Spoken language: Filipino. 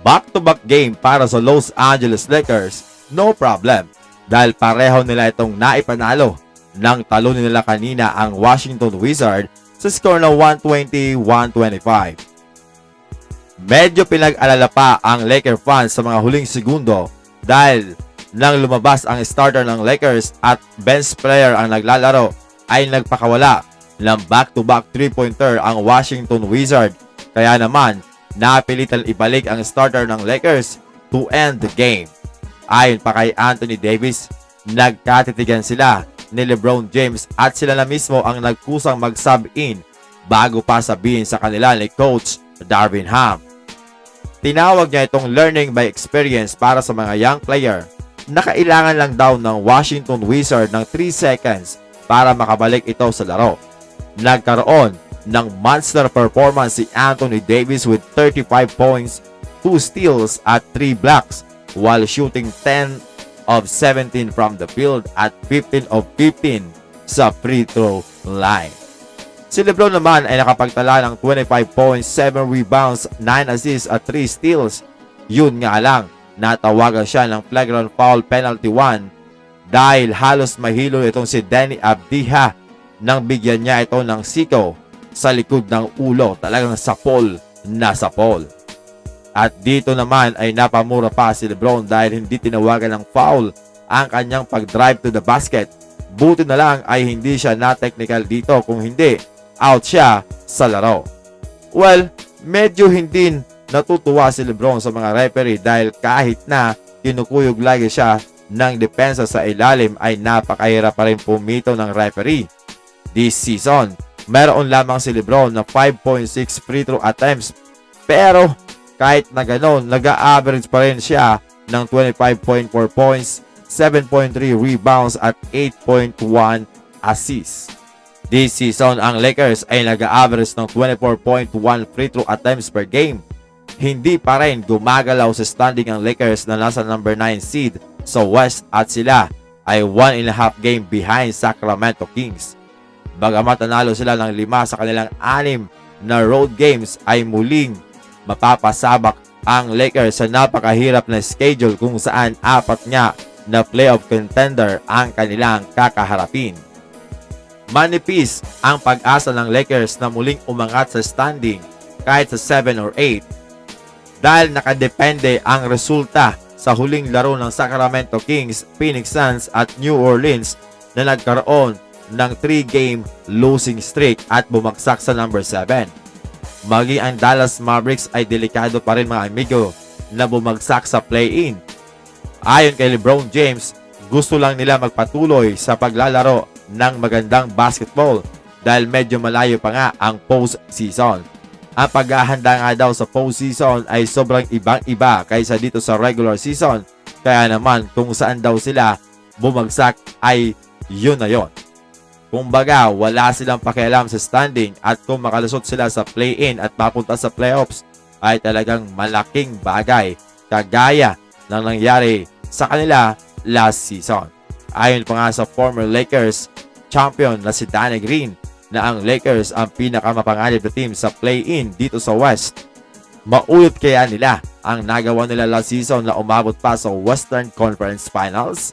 back-to-back game para sa Los Angeles Lakers, no problem. Dahil pareho nila itong naipanalo nang talunin nila kanina ang Washington Wizards sa score na 120-125. Medyo pinag-alala pa ang Laker fans sa mga huling segundo dahil nang lumabas ang starter ng Lakers at bench player ang naglalaro ay nagpakawala ng back-to-back 3-pointer ang Washington Wizards. Kaya naman, napilitan ibalik ang starter ng Lakers to end the game. Ayon pa kay Anthony Davis, nagkatitigan sila ni LeBron James at sila na mismo ang nagkusang mag-sub-in bago pa sabihin sa kanila ni Coach Darvin Ham. Tinawag niya itong learning by experience para sa mga young player. Nakailangan lang daw ng Washington Wizards ng 3 seconds para makabalik ito sa laro. Nagkaroon ng monster performance si Anthony Davis with 35 points, 2 steals at 3 blocks while shooting 10 of 17 from the field at 15 of 15 sa free throw line. Si LeBron naman ay nakapagtala ng 25 points, 7 rebounds, 9 assists at 3 steals. Yun nga lang, natawagan siya ng flagrant foul penalty 1 dahil halos mahilo itong si Deni Avdija nang bigyan niya ito ng siko sa likod ng ulo. Talagang sapol na sapol. At dito naman ay napamura pa si LeBron dahil hindi tinawagan ng foul ang kanyang pag-drive to the basket. Buti na lang ay hindi siya na-technical dito, kung hindi, out siya sa laro. Well, medyo hindi natutuwa si LeBron sa mga referee dahil kahit na kinukuyog lagi siya ng depensa sa ilalim ay napakahirap pa rin pumito ng referee. This season, meron lamang si LeBron na 5.6 free throw attempts, pero kahit na ganoon, nag-a-average pa rin siya ng 25.4 points, 7.3 rebounds at 8.1 assists. This season, ang Lakers ay nag-a-average ng 24.1 free throw attempts per game. Hindi pa rin gumagalaw sa standing ang Lakers na nasa number 9 seed sa West at sila ay 1.5 game behind Sacramento Kings. Bagamat nanalo sila ng 5 sa kanilang 6 na road games ay muling mapapasabak ang Lakers sa napakahirap na schedule kung saan 4 nga na playoff contender ang kanilang kakaharapin. Manipis ang pag-asa ng Lakers na muling umangat sa standing kahit sa 7 or 8 dahil nakadepende ang resulta sa huling laro ng Sacramento Kings, Phoenix Suns at New Orleans na nagkaroon ng 3-game losing streak at bumagsak sa number 7. Maging ang Dallas Mavericks ay delikado pa rin mga amigo na bumagsak sa play-in. Ayon kay LeBron James, gusto lang nila magpatuloy sa paglalaro ng magandang basketball dahil medyo malayo pa nga ang post-season. Ang paghahanda nga daw sa post-season ay sobrang ibang-iba kaysa dito sa regular season. Kaya naman kung saan daw sila bumagsak ay yun na yun. Kumbaga, wala silang pakialam sa standing at kung makalusot sila sa play-in at mapunta sa playoffs ay talagang malaking bagay kagaya ng nangyari sa kanila last season. Ayon pa nga sa former Lakers champion na si Danny Green na ang Lakers ang pinakamapanganib na team sa play-in dito sa West. Maulit kaya nila ang nagawa nila last season na umabot pa sa Western Conference Finals?